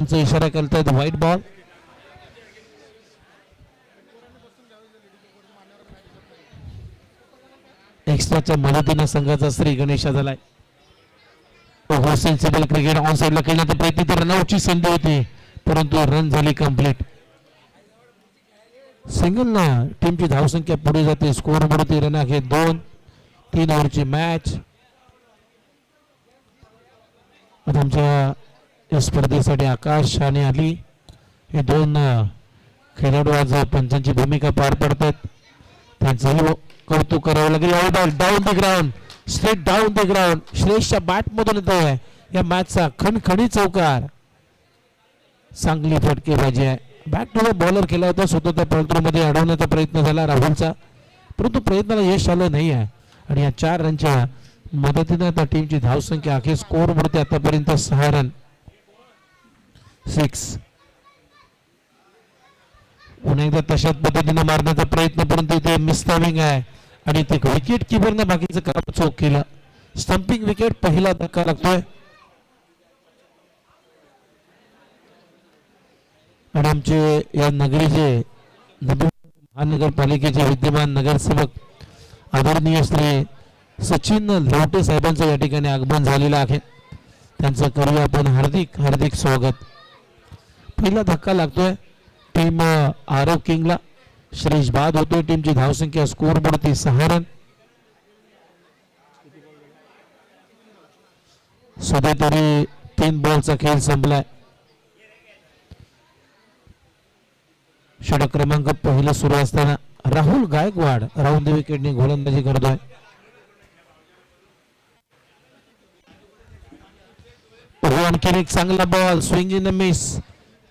इशारा करतायत white ball. एक्स्ट्राच्या मदतीने संघाचा श्री गणेशा झालाय. सेन्सिबल क्रिकेट ऑन साइडला खेळण्याचा प्रयत्न तर रनआउटची संधी होती परंतु रन झाली कंप्लीट. सिंगल ना टीमची धावसंख्या पुढे जाते. स्कोर बोर्डवरती रन आहे 2-3 ओव्हरची मॅच. आमच्या या स्पर्धेसाठी आकाश आणि अली हे दोन खेळाडू आज पंचांची भूमिका पार पडतात. त्यांचंही कौतुक करावं लागेल. Down the ground, straight down the ground. श्रेयसच्या बॅट मधून येतोय या मॅचचा खणखणी चौकार. चांगली फटकेबाजी आहे. बॅक टू द बॉलर केला होता स्वतः त्या पॉल्ट्रो मध्ये अडवण्याचा प्रयत्न झाला राहुलचा परंतु प्रयत्नाला यश आलं नाही आहे. आणि या 4 रनच्या मदतीने आता टीमची धावसंख्या अखेर स्कोर वरती आतापर्यंत 6 रन 6. पुन्हा एकदा तशाच पद्धतीने मारण्याचा प्रयत्न परंतु इथे मिसटायमिंग आहे आणि ते विकेट किपरने बाकीचं काम चोख केलं. स्टंपिंग विकेट पहिला धक्का लागतोय. आणि आमचे या नगरीचे महानगरपालिकेचे विद्यमान नगरसेवक आदरणीय श्री सचिन लोटे साहेबांचं या ठिकाणी आगमन झालेलं आहे. त्यांचं करूया आपण हार्दिक हार्दिक स्वागत. पहिला धक्का लागतोय टीम आरव किंगला. श्रेयस बाद होतोय. टीमची धावसंख्या स्कोर बोर्डवरती 6 रन. सध्या तरी 3 बॉलचा खेळ संपलाय. षटक क्रमांक पहिलं सुरू असताना राहुल गायकवाड राऊंड द विकेटने गोलंदाजी करतोय. आणखीन एक चांगला ball swing in the miss.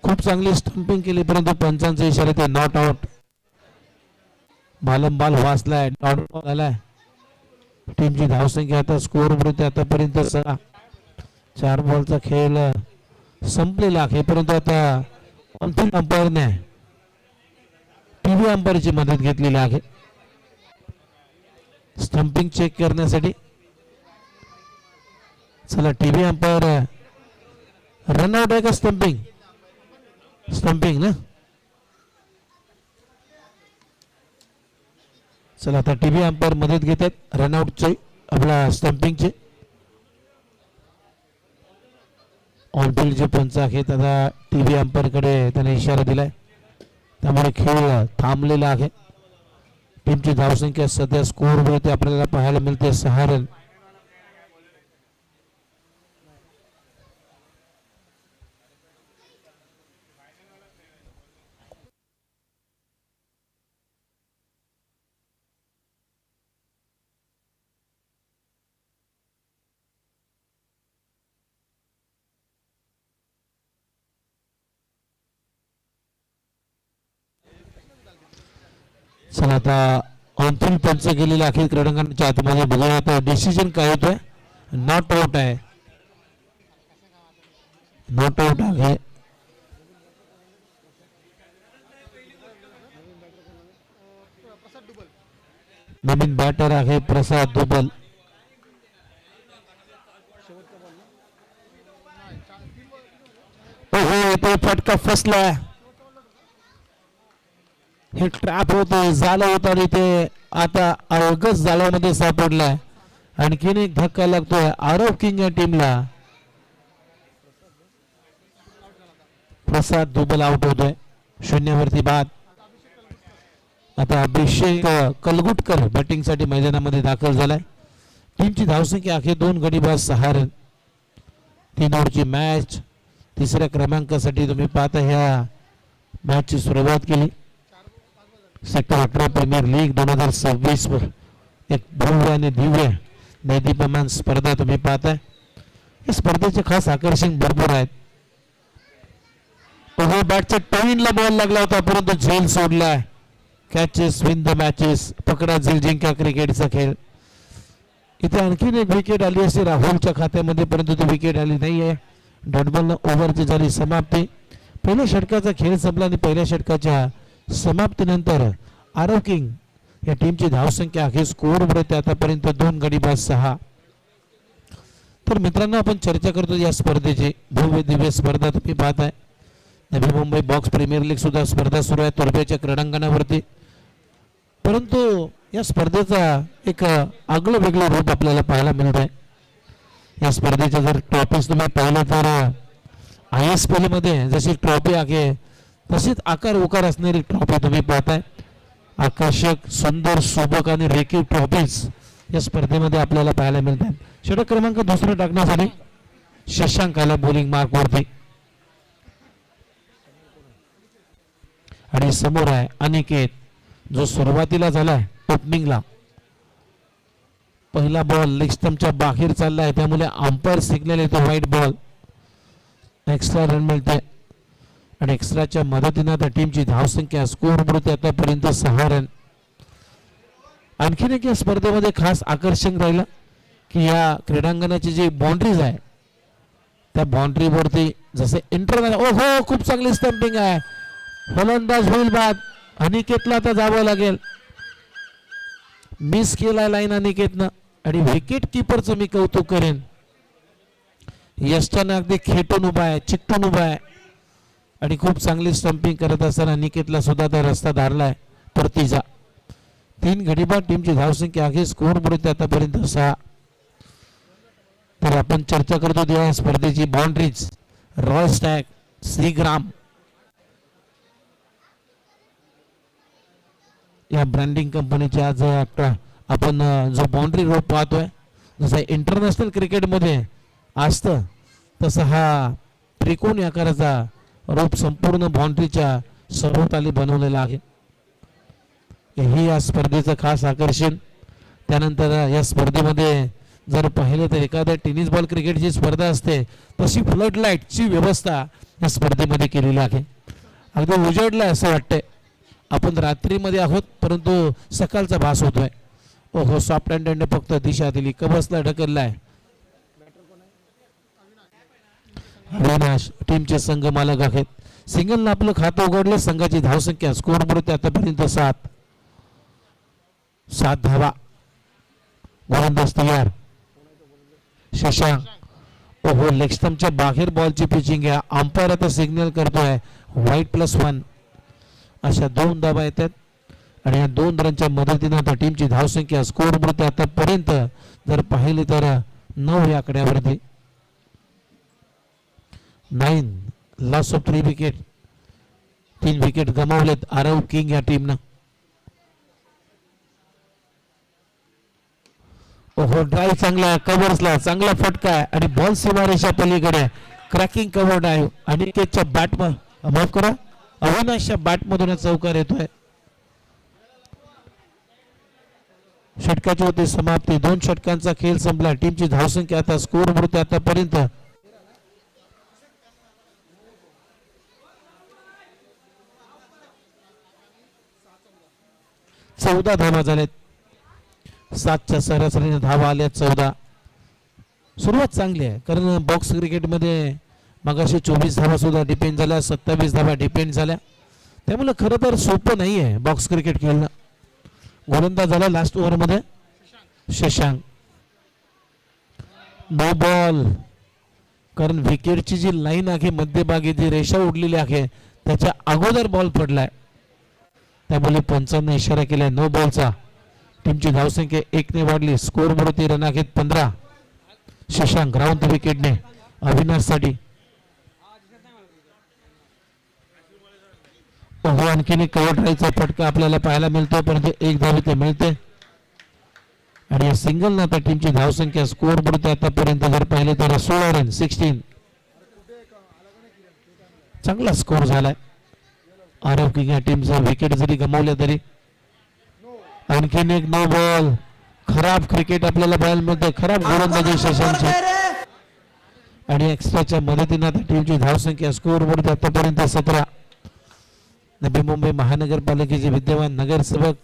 खूप चांगली स्टंपिंग केली परंतु पंचांचा इशारा ते नॉट आउट. बालम बॉल वाचलाय. नॉट बॉल आलाय. टीमची धावसंख्या आता स्कोर वरती आतापर्यंत 6. 4 बॉलचा खेळ संपलेला आहे परंतु आता अंतिम अंपायरने टीव्ही अंपायरची मदत घेतलेली आहे स्टंपिंग चेक करण्यासाठी. चला टीव्ही अंपायर रनआउट आहे का स्टंपिंग? स्टंपिंग ना. चला आता टीव्ही अंपायर मदत घेतात रनआउटचे आपला स्टंपिंगचे. ऑनफिल्ड जे पंच आहेत आता टीव्ही अंपायर कडे त्याने इशारा दिलाय त्यामुळे खेळ थांबलेला आहे. टीमची धावसंख्या सध्या स्कोर वरती आपल्याला पाहायला मिळते 6 रन. चला आता अंतिम पंच गेलेले अखेर क्रीडांगणाच्या आतमध्ये बघूया आता डिसिजन काय होतोय. नॉट आउट आहे. नॉट आउट आहे. नवीन बॅटर आहे प्रसाद दुबल. हो फटका फसला. हे ट्रॅप होते झालं होतं आणि ते आता अवघच जाळ्यामध्ये सापडलाय. आणखीन एक धक्का लागतोय आरव किंग या टीमला. प्रसाद दुबल आउट होतोय. 0 वरती बाद. आता अभिषेक कलगुटकर बॅटिंग साठी मैदानामध्ये दाखल झालाय. टीमची धावसंख्या अखेर 2 गडी बाद 6 रन. 3 ओव्हरची मॅच. 3ऱ्या क्रमांकासाठी तुम्ही पाहता ह्या मॅचची सुरुवात केली. सेक्टर 18 प्रीमियर लीग 2026 वर एक भव्य आणि दिव्य दैदीप्यमान स्पर्धा तुम्ही पाहताय. या स्पर्धेचे खास आकर्षण भरपूर आहेत. बॅटच्या टॉईनला बॉल लागला होता परंतु झेल सोडलाय. Catches win the matches. पकडा झेल जिंका क्रिकेटचा खेळ. इथे आणखीन एक विकेट आली असते राहुलच्या खात्यामध्ये परंतु ती विकेट आली नाहीये. डॉटबॉल ओव्हरची झाली समाप्ती. पहिल्या षटकाचा खेळ संपला आणि पहिल्या षटकाच्या समाप्तीनंतर आरव किंग या टीमची धावसंख्या अखेर स्कोर वरती आतापर्यंत 2 गडी बाद 6. तर मित्रांनो आपण चर्चा करतो या स्पर्धेची भव्य दिव्य स्पर्धा तुम्ही पाहताय. Navi Mumbai box premier league सुद्धा स्पर्धा सुरू आहे तोरप्याच्या क्रीडांगणावरती. परंतु या स्पर्धेचा एक आगळं वेगळं रूप आपल्याला पाहायला मिळत आहे. या स्पर्धेच्या जर ट्रॉफीज तुम्ही पाहिलं तर ISPL मध्ये जशी ट्रॉफी आहे तशीच आकार उकार असणारी ट्रॉफी तुम्ही पाहताय. आकर्षक सुंदर सोबक आणि रेखीव ट्रॉफीज या स्पर्धेमध्ये आपल्याला पाहायला मिळतात. षटक क्रमांक दुसरा टाकण्यासाठी शशांक आला बॉलिंग मार्कवरती आणि समोर आहे अनिकेत जो सुरुवातीला झालाय ओपनिंगला. पहिला बॉल लेग स्टंपच्या बाहेर चाललाय त्यामुळे अंपायर सिग्नल येतो व्हाईट बॉल. एक्स्ट्रा रन मिळते आणि एक्स्ट्राच्या मदतीने आता टीमची धावसंख्या स्कोर बोर्ड आतापर्यंत 6 रन. आणखीन एक या स्पर्धेमध्ये खास आकर्षण राहिलं की या क्रीडांगणाची जी बाउंड्रीज आहे त्या बाउंड्रीवरती जसे इंटर ओहो खूप चांगली स्टंपिंग आहे. फलंदाज होईल बाद. अनिकेतला आता जावं लागेल. मिस केला लाईन अनिकेतनं आणि विकेट किपरचं मी कौतुक करेन. यशच्यानं अगदी खेटून उभा आहे चिकटून उभा आहे आणि खूप चांगली स्टंपिंग करत असताना अनिकेतला सुद्धा त्या रस्ता धारलाय परतीचा. 3 गडीबाद टीमची धावसंख्या आहे स्कोर बोर्ड आतापर्यंत 6. तर आपण चर्चा करतो या स्पर्धेची बाउंड्रीज रॉय स्टॅग श्रीग्राम या ब्रँडिंग कंपनीच्या आज आपण जो बाउंड्री रोप पाहतोय जसा इंटरनॅशनल क्रिकेटमध्ये असतं तसा हा त्रिकोणी आकाराचा रोप संपूर्ण बाउंड्रीच्या सभोवताली बनवलेला आहे. हे या स्पर्धेचं खास आकर्षण. त्यानंतर या स्पर्धेमध्ये जर पाहिलं तर एखाद्या टेनिस बॉल क्रिकेटची स्पर्धा असते तशी फ्लड लाईटची व्यवस्था या स्पर्धेमध्ये केलेली आहे. अगदी उजळलं असं वाटतंय आपण रात्रीमध्ये आहोत परंतु सकाळचा भास होतोय. ओहो सॉफ्ट हँडने फक्त दिशा दिली कबसला ढकललाय. अविनाश टीमचे संघ मालक आहेत. सिंगलनं आपलं खातं उघडलं. संघाची धावसंख्या स्कोर बोर्ड आतापर्यंत 7 धावा. गोलंदाज तयार शशांक ओहो लेग स्टंपच्या बाहेर बॉलची पिचिंग आहे. अंपायर आता सिग्नल करतोय व्हाईट +1. अशा 2 धावा येतात आणि या 2 रनच्या मदतीने आता टीमची धावसंख्या स्कोर बोर्ड आतापर्यंत जर पाहिली तर 9 या आकड्यावरती. 9 लॉस ऑफ 3 विकेट. 3 विकेट गमावलेत आरव किंग या टीमनं. ओहो ड्राईव्ह चांगला कव्हर्सला चांगला फटका आहे आणि बॉल सीमारेषा पलीकडे क्रॅकिंग कव्हर्ड आहे. अनिकेतच्या बॅट माफ करा अविनाशच्या बॅटमधून चौकार येतोय. षटकाची होती समाप्ती. 2 षटकांचा खेळ संपला. टीमची धावसंख्या आता स्कोर बोर्ड आतापर्यंत 14 धावा झाल्यात. 7च्या सरासरीने धावा आल्या 14. सुरुवात चांगली आहे कारण बॉक्स क्रिकेटमध्ये मगाशी 24 धावा सुद्धा डिपेंड झाल्या 27 धावा डिपेंड झाल्या त्यामुळे खरं तर सोपं नाही आहे बॉक्स क्रिकेट खेळणं. गोलंदाज झाला लास्ट ओव्हरमध्ये शशांक. नो बॉल कारण विकेटची जी लाईन आहे मध्यभागी जी रेषा उडलेली आहे त्याच्या अगोदर बॉल पडलाय त्यामुळे पंचांना इशारा केलाय नो बॉलचा. टीमची धावसंख्या 1 ने वाढली. स्कोर बोर्ड रन आहेत 15. शशांक ग्राउंड विकेटने अविनाश साठी. आणखीन एक कव्हर ड्राईव्हचा फटका आपल्याला पाहायला मिळतो परंतु 1 धाव इथे मिळते आणि या सिंगलनं आता टीमची धावसंख्या स्कोर बोर्ड आतापर्यंत जर पाहिले तर 16 रन 16. चांगला स्कोर झालाय. आरव किंग या टीमचा विकेट जरी गमावल्या तरी. आणखीन एक नो बॉल. खराब क्रिकेट आपल्याला पाहायला मिळते. खराब गोलंदाजी शशांकची आणि एक्स्ट्राच्या मदतीने आता टीमची धावसंख्या स्कोर बोर्ड आतापर्यंत 17. नवी मुंबई महानगरपालिकेचे विद्यमान नगरसेवक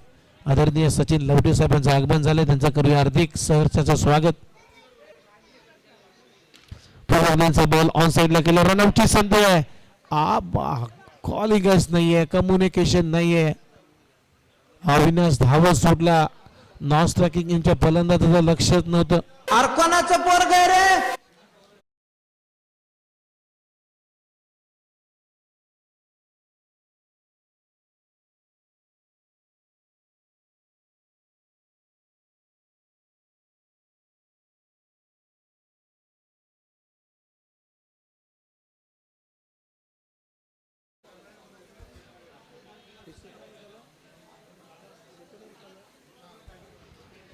आदरणीय सचिन लवटे साहेबांचं आगमन झाले. त्यांचा करूया हार्दिक सहर्षाचं स्वागत. बॉल ऑन साइडला केला. रनआउटची संधी आहे. कॉलिंगच नाहीये कम्युनिकेशन नाहीये. अविनाश धावत सोडला. नॉन स्ट्रायकिंग यांच्या फलंदाजाचं लक्षच नव्हतं. कोणाचं पोरग आहे रे?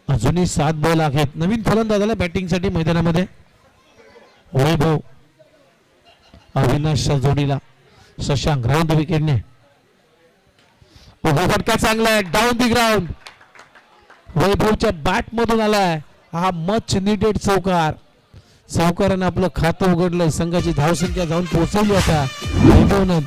अजूनही 7 बॉल आहेत. नवीन फलंदाजाला बॅटिंगसाठी मैदानामध्ये वैभव अविनाशच्या जोडीला शशांक राऊंड विकेटने. उभा फटका चांगला आहे डाऊन दी ग्राउंड. वैभवच्या बॅट मधून आलाय हा मच निडेड चौकार. चौकारानं आपलं खातं उघडलंय. संघाची धावसंख्या जाऊन पोहोचवली आता. वैभवनं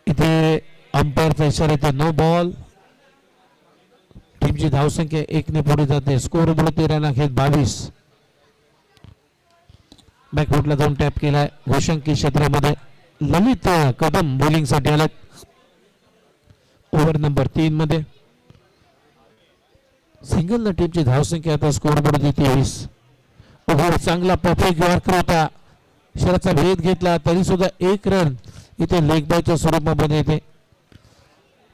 इथे अंपायरचा इशारा येतो नो बॉल. टीमची धावसंख्या 1 ने पुढे जाते. स्कोर बोर्ड 13 खेळ 22. बॅकफुटला जाऊन टॅप केलाय. घोषंकी क्षेत्रामध्ये ललित कदम बॉलिंग साठी आलेत. ओव्हर नंबर 3 मध्ये सिंगल न टीमची धावसंख्या आता स्कोर बोर्ड 23. ओव्हर चांगला परफेक्ट यॉर्कर होता. शरदचा भेद घेतला तरी सुद्धा 1 रन इथे लेग बायच्या स्वरूपामध्ये येते.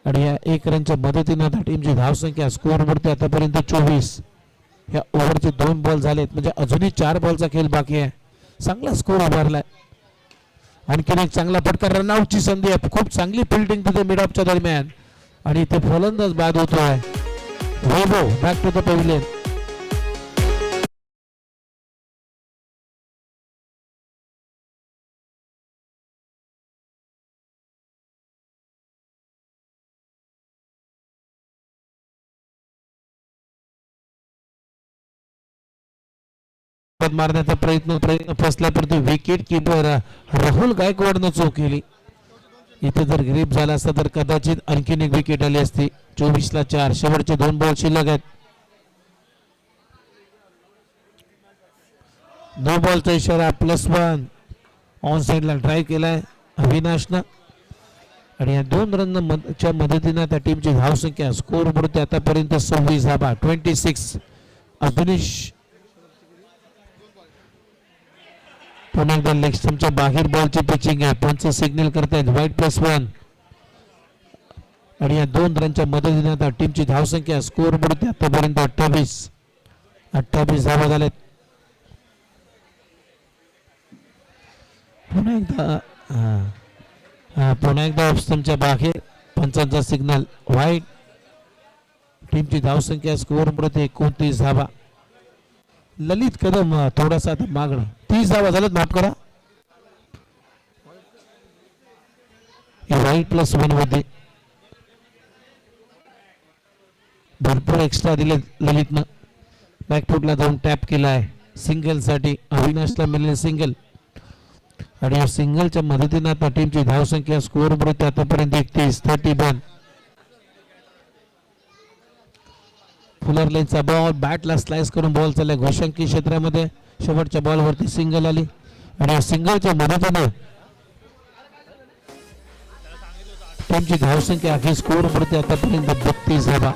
आणि या 1 रनच्या मदतीने आता टीमची धावसंख्या स्कोर बोर्ड आतापर्यंत 24. या ओव्हरचे 2 बॉल झालेत म्हणजे अजूनही 4 बॉलचा खेळ बाकी आहे. चांगला स्कोर उभारलाय. आणखीन एक चांगला फटका रनआउटची संधी आहे. खूप चांगली फिल्डिंग तिथे मिड ऑफच्या दरम्यान आणि इथे फलंदाज बाद होतोय. वैभव बॅक टू द पॅव्हिलियन. मारण्याचा प्रयत्न फसला परंतु विकेट किपर राहुल गायकवाडनं चूक केली. इथे जर ग्रीप झाला असता तर कदाचित आणखीन एक विकेट आली असती. 24 ला 4. शेवटचे 2 बॉल शिल्लक आहेत. नो बॉलचा इशारा +1. ऑन साइडला ड्राईव्ह केलाय अविनाशनं आणि या 2 रनच्या मदतीने त्या टीमची धावसंख्या स्कोर बोर्ड आतापर्यंत 26 धाबा 26. अजूनही पुन्हा एकदा लेग स्टंपच्या बाहेर बॉलची पिचिंग आहे. पंच सिग्नल करतायत वाईट +1 आणि या 2 रनच्या मदतीने आता टीमची धावसंख्या स्कोर बोर्ड आतापर्यंत 28 धावा झाल्यात. पुन्हा एकदा ऑफ स्टंपच्या बाहेर पंचांचा सिग्नल वाईट. टीमची धावसंख्या स्कोर बोर्ड 29 धावा. ललित कदम थोडासा आता मागणं 30 धावा झाल्यात. माफ करा वाईट +1 मध्ये भरपूर एक्स्ट्रा दिले ललितनं. बॅकफुटला जाऊन टॅप केलाय सिंगल साठी. अविनाशला मिळाले सिंगल आणि या सिंगलच्या मदतीने आता टीमची धावसंख्या स्कोर बोर्ड आतापर्यंत 31. फुलर लाईनचा बॉल बॅटला स्लाइस करून बॉल चाललाय घोषंकी क्षेत्रामध्ये. शेवटच्या बॉलवरती सिंगल आली आणि या सिंगलच्या मदतीने टीमची धावसंख्या अखेर स्कोर बोर्ड आतापर्यंत 32 धावा.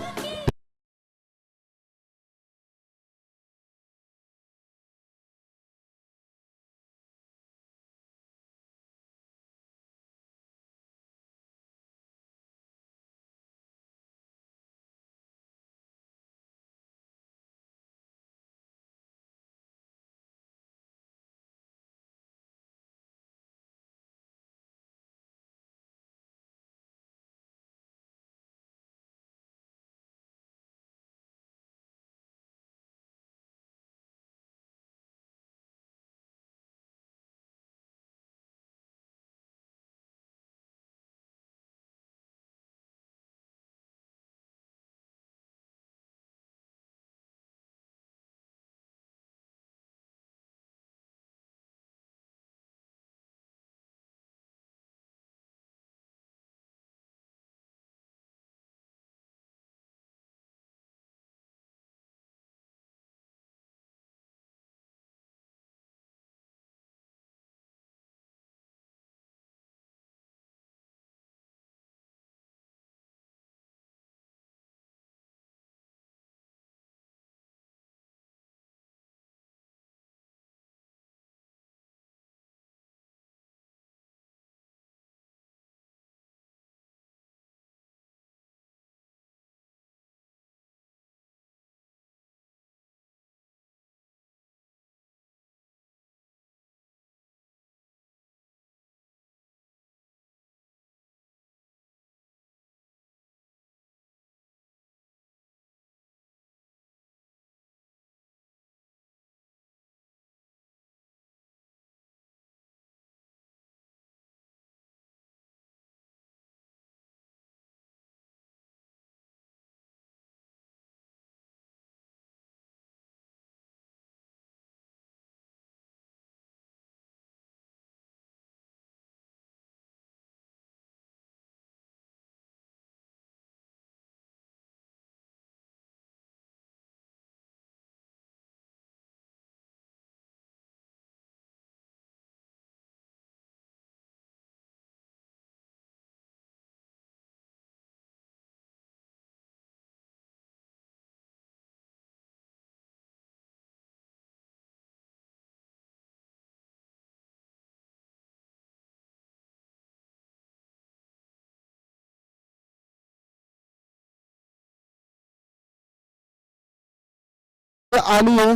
आली आहे.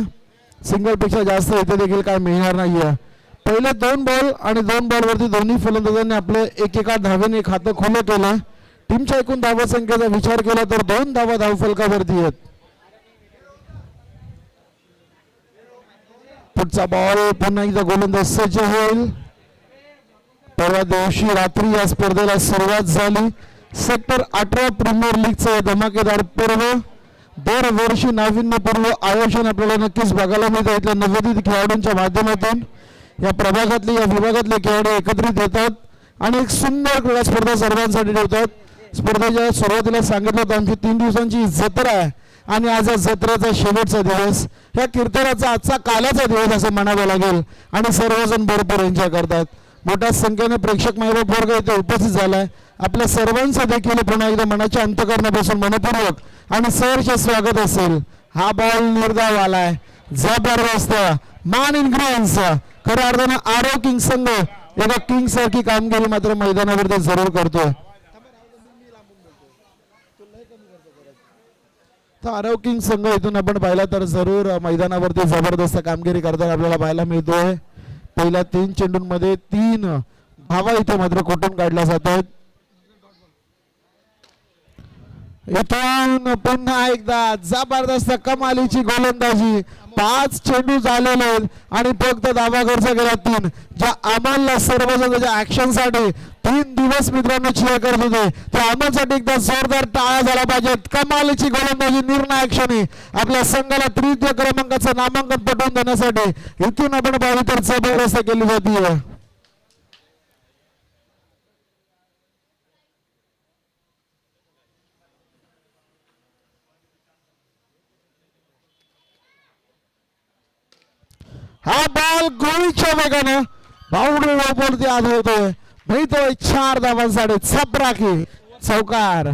सिंगल पेक्षा जास्त इथे देखील काय मिळणार नाहीये. पहिले 2 बॉल आणि 2 बॉल वरती दोन्ही फलंदाजांनी आपलं एकेका धावेने खातं खुलं केलं. टीमच्या एकूण धावा संख्येचा विचार केला तर 2 धावा धावफलकावरती आहेत. पुढचा बॉल पुन्हा एकदा गोलंदाज सज्ज होईल. परवा दिवशी रात्री या स्पर्धेला सुरुवात झाली. सेक्टर 18 प्रीमियर लीगचं धमाकेदार पर्व. दरवर्षी नाविन्यपूर्ण आयोजन आपल्याला नक्कीच बघायला मिळतं. इथल्या नवोदित खेळाडूंच्या माध्यमातून या प्रभागातले या विभागातले खेळाडू एकत्रित येतात आणि एक सुंदर क्रीडा स्पर्धा सर्वांसाठी ठेवतात. स्पर्धेच्या सुरुवातीला सांगितलं होतं आमची 3 दिवसांची जत्रा आहे आणि आज या जत्रेचा शेवटचा दिवस. या कीर्तनाचा आजचा कालाचा दिवस असं म्हणावं लागेल आणि सर्वजण भरपूर एन्जॉय करतात. मोठ्या संख्येने प्रेक्षक मायबाप वर्ग इथे उपस्थित झालाय. आपल्या सर्वांचं देखील पुन्हा एकदा मनाच्या अंतःकरणापासून मनपूर्वक आणि सहर्ष स्वागत असेल. हा बॉल निर्धाव आलाय. जबरदस्त मान इन ग्रीन्स. खऱ्या अर्थानं आरव किंग संघ एका किंग सारखी कामगिरी मात्र मैदानावरती जरूर करतोय. आरव किंग संघ इथून आपण पाहिला तर जरूर मैदानावरती जबरदस्त कामगिरी करताना आपल्याला पाहायला मिळतोय. पहिल्या 3 चेंडूंमध्ये 3 धावा इथे मात्र कोटून काढल्या जातात. इथून पुन्हा एकदा जबरदस्त कमालीची गोलंदाजी. 5 चेंडू झालेले आहेत आणि फक्त धावा खर्च केला 3. ज्या अमोलला सर्वजण त्याच्या ऍक्शन साठी 3 दिवस मित्रांनो चीअर करत होते त्या अमोलसाठी एकदा जोरदार टाळ्या झाला पाहिजेत. कमालीची गोलंदाजी निर्णायक क्षणी आपल्या संघाला 3य क्रमांकाचं नामांकन पटवून देण्यासाठी इथून आपण पाहिलं तर जबरदस्त केली जाते. हा बॉल गोळीच्या वेगानं बाउंड्री वरती आदळतोय. मिळतोय 4 धावांसाठी छपराकी चौकार.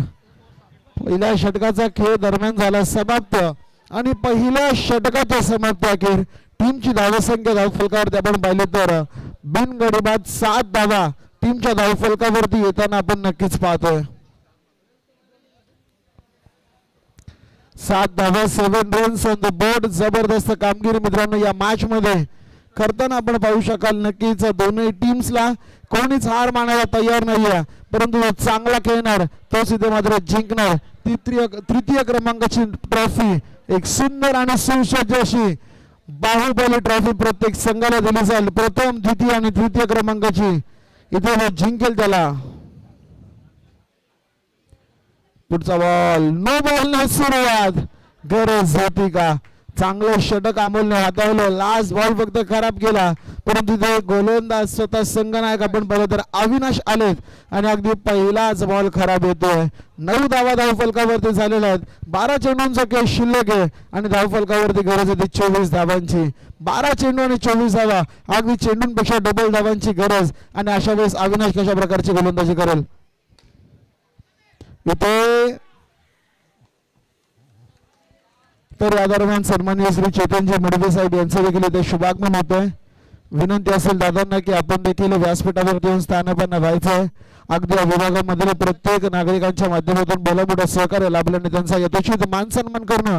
पहिल्या षटकाचा खेळ दरम्यान झाला समाप्त आणि पहिल्या षटकाच्या समाप्ती अखेर टीमची धावसंख्या धावफलकावरती आपण पाहिले तर बिनगडीबाद 7 धावा टीमच्या धावफलकावरती येताना आपण नक्कीच पाहतोय. 7 धावा 7 रन्स ऑन द बोर्ड. जबरदस्त कामगिरी मित्रांनो या मॅच मध्ये करताना आपण पाहू शकाल. नक्कीच दोन्ही टीम्सला कोणीच हार मानायला तयार नाहीये, परंतु चांगला खेळणार तोच इथे मात्र जिंकणार. तृतीय क्रमांकाची ट्रॉफी एक सुंदर आणि सुसज्ज अशी बाहुबली ट्रॉफी प्रत्येक संघाला दिली जाईल. प्रथम द्वितीय आणि तृतीय क्रमांकाची इथे जिंकेल त्याला. पुढचा बॉल नो बॉल न सुरुवात. गरज होती का? चांगलं षटक अमोलने हाताळलं. लास्ट बॉल फक्त खराब केला, परंतु ते गोलंदाज स्वतः संघनायक आपण पाहिलं तर अविनाश आलेत आणि अगदी पहिलाच बॉल खराब येतोय. 9 धावा धावफलकावरती झालेल्या आहेत. 12 चेंडूंचा खेळ शिल्लक आहे आणि धावफलकावरती गरज होती 24 धावांची. 12 चेंडू आणि 24 धावा अगदी चेंडूंपेक्षा डबल धावांची गरज. आणि अशा वेळेस अविनाश कशा प्रकारची गोलंदाजी करेल इथे तर या दरम्यान सन्माननीय श्री चेतनजी मडवे साहेब यांचं देखील इथे शुभागमन होत आहे. विनंती असेल दादांना की आपण देखील व्यासपीठावरती येऊन स्थानापन्न व्हायचंय. अगदी या विभागामधील प्रत्येक नागरिकांच्या माध्यमातून भलं सहकार्य लाभल्याने त्यांचा यथोचित मान सन्मान करणं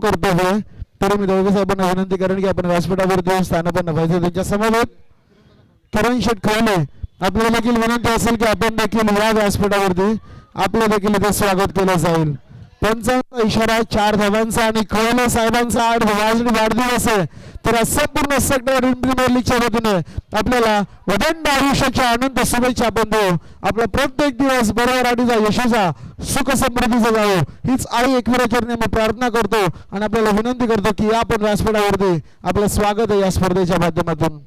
कर्तव्य. तरी मी दोघे साहेबांना विनंती करेन की आपण व्यासपीठावरती येऊन स्थानापन्न व्हायचं. त्यांच्या समवेत किरण शेठ खवले आपल्याला देखील विनंती असेल की आपण देखील या व्यासपीठावरती आपलं देखील इथे स्वागत केलं जाईल. पंचांचा इशारा 4 धावांचा आणि खवले साहेबांचा वाढदिवस आहे. तर संपूर्ण सेक्टर प्रीमियर लीगच्या वतीने आपल्याला उदंड आयुष्याच्या अनंत शुभेच्छा आपण देऊ. आपला प्रत्येक दिवस बरोबरीचा यशाचा सुख समृद्धीचा जावो हीच आई एकविराचरणी मी प्रार्थना करतो आणि आपल्याला विनंती करतो की आपण व्यासपीठावरती आपलं स्वागत आहे या स्पर्धेच्या माध्यमातून.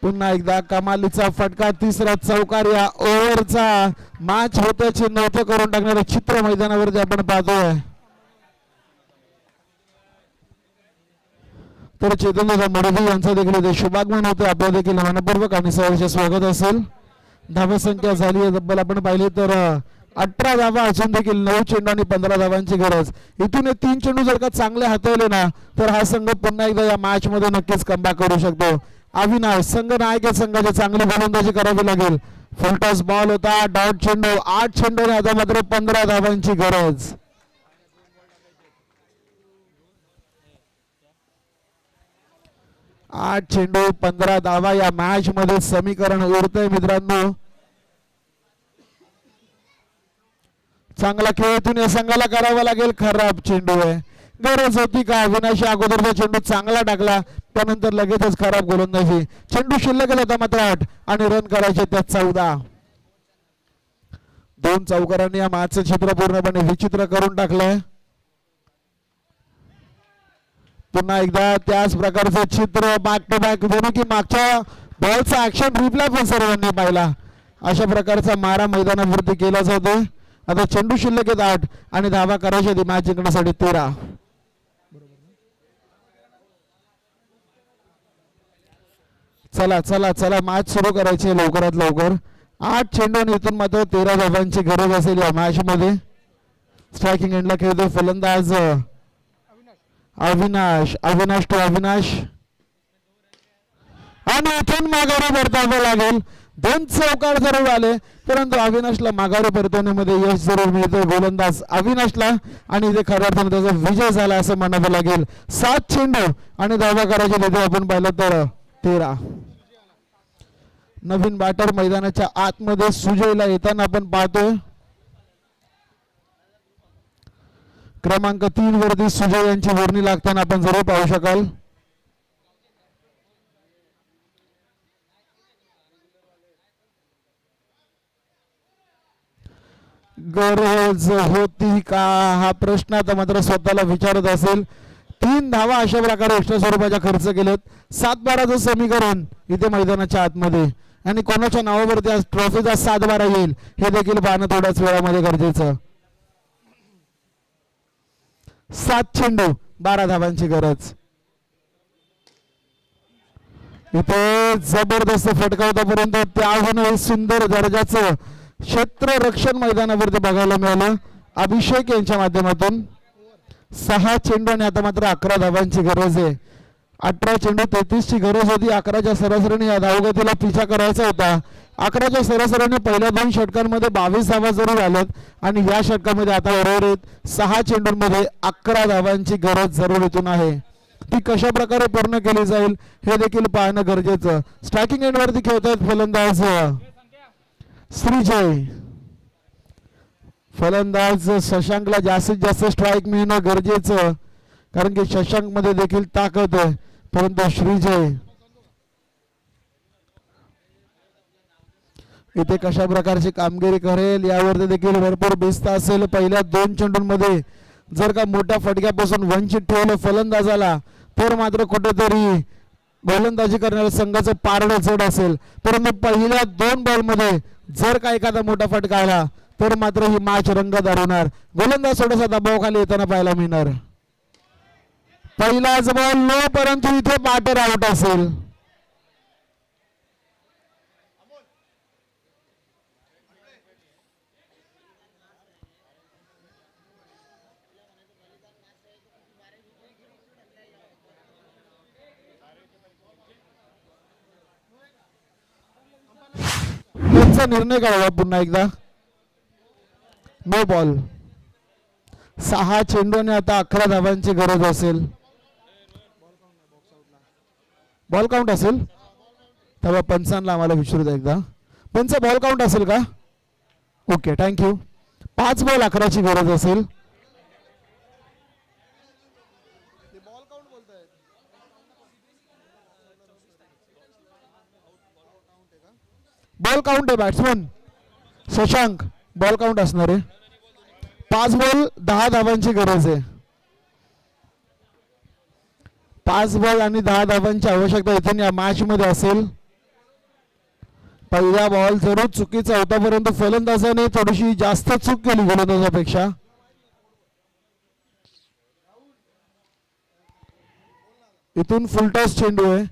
पुन्हा एकदा कमालीचा फटका. तिसरा चौकार या ओव्हरचा मॅच होत्याचे नव्हतं करून टाकणारे चित्र मैदानावरती आपण पाहतोय. तर चेतनदादा मडवी यांचा देखील इथे शुभागमन होतं. आपलं देखील मनपूर्वक आणि सहर्ष स्वागत असेल. धावा संख्या झाली आहे तब्बल आपण पाहिली तर 18 धावा असून देखील 9 चेंडू आणि 15 धावांची गरज. इथून 3 चेंडू जर का चांगले हाताळले ना तर हा संघ पुन्हा एकदा या मॅच मध्ये नक्कीच कमबॅक करू शकतो. अविनाश संघ नायक संघाची चांगली गोलंदाजी करावी लागेल. फुलटॉस बॉल होता. डॉट चेंडू 8 चेंडू आता मात्र 15 धावांची गरज. 8 चेंडू 15 धावा या मॅच मध्ये समीकरण उरतंय मित्रांनो. चांगला खेळातून या संघाला करावा लागेल. खराब चेंडू आहे. गरज होती का? अविनाशी अगोदरचा चेंडू चांगला टाकला त्यानंतर लगेचच खराब गोलंदाजी. चेंडू शिल्लक होता मात्र 8 आणि रन करायचे त्यात 14. दोन चौकारांनी या मॅचचं चित्र पूर्णपणे विचित्र करून टाकलंय. पुन्हा एकदा त्याच प्रकारचं चित्र बॅक टू बॅक जणू की मागच्या बॉलचा ऍक्शन रिप्लाय पण सर्वांनी पाहिला. अशा प्रकारचा मारा मैदानावरती केला जातो. आता चेंडू शिल्लक आहेत 8 आणि धावा करायची होती मॅच जिंकण्यासाठी 13. चला चला चला मॅच सुरू करायची लवकरात लवकर. 8 चेंडू आणि इथून मात्र 13 धावांची गरज असेल या मॅच मध्ये. स्ट्रायकिंग एंडला खेळतो फलंदाज अविनाश. अविनाश टू अविनाश आणि इथून माघारी परतावं लागेल. 2 चौकार जरूर आले परंतु अविनाशला माघारी परतवण्यामध्ये यश जरूर मिळतं गोलंदाज अविनाशला आणि इथे खऱ्या अर्थाने त्याचा विजय झाला असं म्हणावं लागेल. 7 चेंडू आणि धावा करायचे तिथे आपण पाहिलं तर 13. नवीन बॅटर मैदानाच्या आतमध्ये सुजयला येताना आपण पाहतोय. क्रमांक 3 वरती सुजय यांची वर्णी लागताना आपण जरूर पाहू शकाल. गरज होती का हा प्रश्न आता मात्र स्वतःला विचारत असेल. 3 धावा अशा प्रकारे एक्स्ट्रा स्वरूपाच्या खर्च केलेत. 7-12चं समीकरण इथे मैदानाच्या आतमध्ये आणि कोणाच्या नावावरती आज ट्रॉफीचा 7-12 येईल हे देखील पाहणं थोड्याच वेळामध्ये गरजेचं. 7 चेंडू 12 धावांची गरज. इथे जबरदस्त फटकावतापर्यंत त्याहून सुंदर दर्जाचं क्षेत्ररक्षण मैदानावरती बघायला मिळालं अभिषेक यांच्या माध्यमातून. 6 चेंडू आणि आता मात्र 11 धावांची गरज आहे. 18 चेंडू 33 ची गरज होती. 11च्या सरासरीने या धावगतीला पिछा करायचा होता. 11च्या सरासरीने पहिल्या 2 षटकांमध्ये 22 धावा जरूर आल्यात आणि या षटकामध्ये आता उर्वरित 6 चेंडूंमध्ये 11 धावांची गरज जरूर इथून आहे. ती कशा प्रकारे पूर्ण केली जाईल हे देखील पाहणं गरजेचं. स्ट्रायकिंग एंडवरती खेळतात फलंदाज श्रीजय. फलंदाज शशांकला जास्तीत जास्त स्ट्राईक मिळणं गरजेचं कारण की शशांक मध्ये देखील ताकद आहे परंतु श्रीजय इथे कशा प्रकारची कामगिरी करेल यावरती देखील भरपूर भिस्त असेल. पहिल्या 2 चेंडूंमध्ये जर का मोठ्या फटक्यापासून वंचित ठेवलं फलंदाजाला तर मात्र कुठेतरी गोलंदाजी करणाऱ्या संघाचं पारडं जड असेल. परंतु पहिल्या 2 बॉलमध्ये जर का एखादा मोठा फटका आला तर मात्र ही मॅच रंगतदार होणार. गोलंदाज थोडासा दबावाखाली येताना पाहायला मिळणार. पहिलाच बॉल नो परंतु इथे बॅटर आउट असेल. त्यांचा निर्णय करावा पुन्हा एकदा. No ball. 6 चेंडू आणि आता 11 धावांची गरज असेल. बॉल काउंट असेल तेव्हा पंचांना आम्हाला विचारू द्या एकदा. पंच बॉल काउंट असेल का? Okay thank you. 5 बॉल 11ची गरज असेल. बॉल काउंट आहे बॅट्समन शशांक. बॉल काउंट असणार आहे. 5 बॉल 10 धावांची गरज आहे. 5 बॉल आणि 10 धावांची आवश्यकता इथे या मॅच मध्ये असेल. पहिला बॉल जरूर चुकीचा होता परंतु फलंदाजाने थोडीशी जास्त चूक केली गोलंदाजापेक्षा. इथून फुलटॉस चेंडू आहे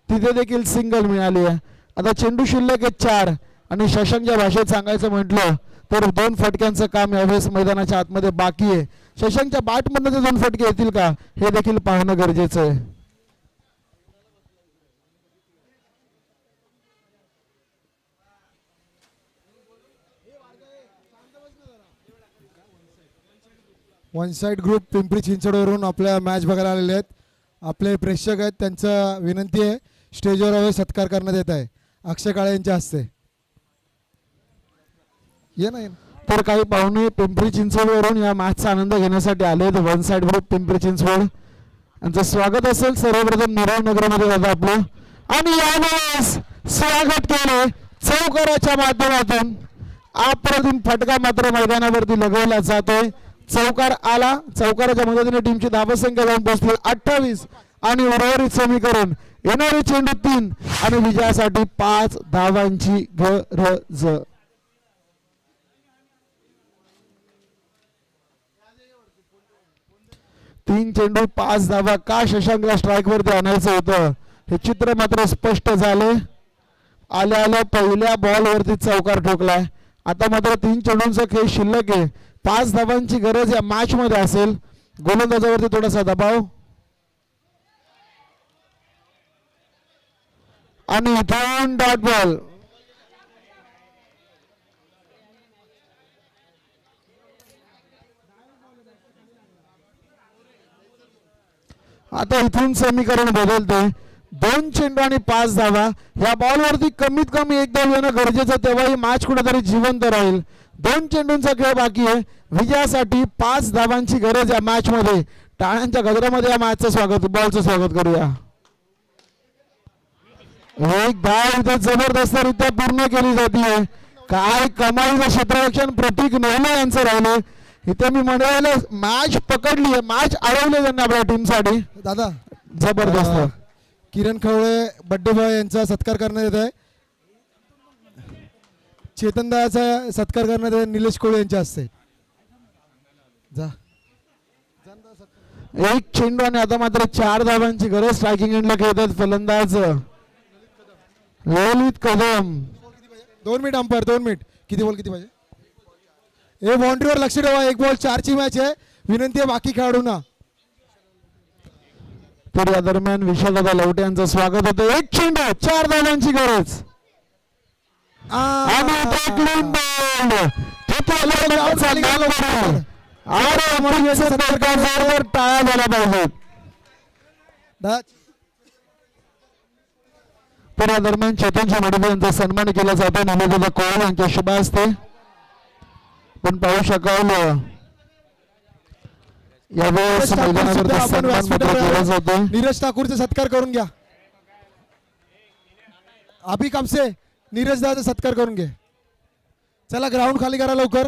तिथे देखील सिंगल मिळाली आहे. आता चेंडू शिल्लक आहे 4 आणि शशांकच्या भाषेत सांगायचं म्हटलं तर 2 फटक्यांचं काम यावेळेस मैदानाच्या आतमध्ये बाकी आहे. शशांकच्या बॅटमधनं ते 2 फटके येतील का हे देखील पाहणं गरजेचं आहे. वन साइड ग्रुप पिंपरी चिंचवडवरून आपल्या मॅच बघायला आलेले आहेत. आपले प्रेक्षक आहेत त्यांचा विनंती आहे स्टेजवर हवे सत्कार करण्यात येत आहे अक्षय काळे यांच्या हस्ते. ये ना तर काही पाहुणे पिंपरी चिंचवडवरून या मॅचचा आनंद घेण्यासाठी आले. One side group Pimpri Chinchwad यांचं स्वागत असेल. सर्वप्रथम निराव नगरमध्ये जातं आपलं आणि यावेळेस स्वागत केले चौकाराच्या माध्यमातून. अप्रतिम फटका मात्र मैदानावरती लगवला जातोय. चौकार आला. चौकाराच्या मदतीने टीमची धावसंख्या जाऊन पोहोचली 28 आणि उर्वरित समीकरण येणारे चेंडू 3 आणि विजयासाठी 5 धावांची गरज. 3 चेंडू 5 धावा का शशांकला स्ट्राईक वरती आणायचं होतं हे चित्र मात्र स्पष्ट झाले. आल्या पहिल्या बॉल वरती चौकार ठोकलाय. आता मात्र 3 चेंडूंचा खेळ शिल्लक आहे. 5 धावांची गरज या मॅच मध्ये असेल. गोलंदाजावरती थोडासा दबाव आणि इथून डॉट बॉल. आता इथून समीकरण बदलते. 2 चेंडू आणि 5 धावा. या बॉलवरती कमीत कमी 1 धाव येणं गरजेचं तेव्हा ही मॅच कुठेतरी जिवंत राहील. 2 चेंडूंचा खेळ बाकी आहे. विजयासाठी 5 धावांची गरज या मॅच मध्ये. टाळ्यांच्या गजरामध्ये या मॅचचं स्वागत बॉलचं स्वागत करूया. एक धाव इथे जबरदस्तरित्या पूर्ण केली जाते. काय कमालीचं क्षेत्ररक्षण प्रतीक नेहमी यांचं राहिलं. इथे मी म्हणाले मॅच पकडली आहे. मॅच अडवली त्यांनी आपल्या टीमसाठी. दादा जबरदस्त. किरण खवळे बड्डे बॉय यांचा सत्कार करण्यात येत आहे. चेतनदाचा सत्कार करण्यात येत निलेश कोळे यांच्या हस्ते. जा 1 चेंडू आणि आता मात्र 4 धावांची गरज. स्ट्रायकिंग एंडला खेळतात फलंदाज ललित कदम. 2 minute umpire 2 minute. किती बॉल किती पाहिजे हे बाउंड्रीवर लक्ष ठेवा. 1 बॉल 4 ची मॅच आहे. विनंती आहे बाकी खेळाडूंना. तर या दरम्यान विशालदादा लवटे यांचं स्वागत होतं. 1 चेंडू 4 धावांची गरज आणि tackling ball. तिथे फलंदाजाचा नाम बदल. अरे सत्कार टाळ्या झाला पाहिजे. तर या दरम्यान चेतन मडबे यांचा सन्मान केला जातो. नमोदादा कोहल यांच्या शुभ हस्ते. पण पाहू शकाल यावेळेस मैदानावरती सन्मान मात्र केला जातो. नीरज ठाकूरचा सत्कार करून घ्या. अभि कापसे नीरज दादा सत्कार करून घे. चला ग्राउंड खाली करा लवकर.